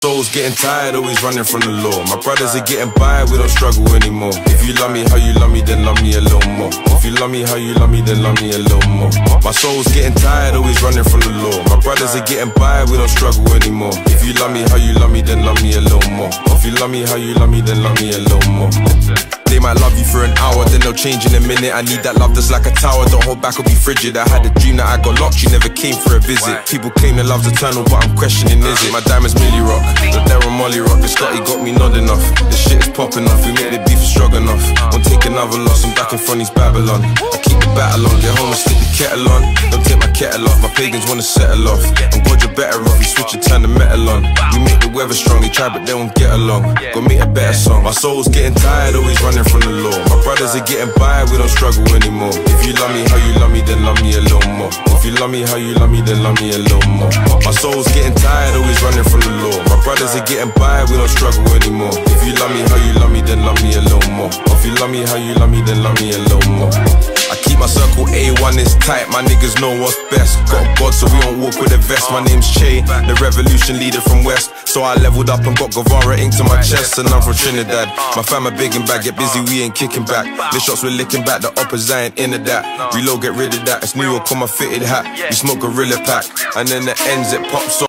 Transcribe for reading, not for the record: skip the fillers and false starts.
Souls getting tired, always running from the law. My brothers are getting by, we don't struggle anymore. If you love me how you love me, then love me a little more. If you love me how you love me, then love me a little more. My soul's getting tired, always running from the law. My brothers are getting by, we don't struggle anymore. If you love me how you love me, then love me a little more. If you love me how you love me, then love me a little more. They might love you for an hour, then they'll change in a minute. I need that love that's like a tower, don't hold back or be frigid. I had a dream that I got locked, you never came for a visit. People claim that love's eternal, but I'm questioning, is it? My diamonds Millie rock, the Darren Molly rock. The Scotty got me nodding off, the shit is popping off. We make the beef strong enough, won't take another loss. I'm back in front of Babylon, I keep the battle on. Get home and stick the kettle on, don't take my kettle off. My pagans wanna settle off, I'm God you're better off. You switch and turn the metal on. We make the weather strong, they try but they won't get along. Go make a better song. My soul's getting tired, always running from the law. My brothers are getting by, we don't struggle anymore. If you love me how you love me, then love me a little more. If you love me how you love me, then love me a little more. My soul's getting tired, always running from the law. My brothers are getting by, we don't struggle anymore. If you love me how you love me, then love me a little more. If you love me how you love me, then love me a little more. I keep my circle A1 is tight, my niggas know what's best. Got God so we don't walk with a vest. My name's Che, the revolution leader from West. So I leveled up and got Guevara ink to my chest. And I'm from Trinidad, my fam are big and bad. Get busy, we ain't kicking back. The shots we're licking back, the uppers I ain't into that. Reload, get rid of that, it's New York on my fitted hat. We smoke Gorilla Pack, and then the ends it pops off.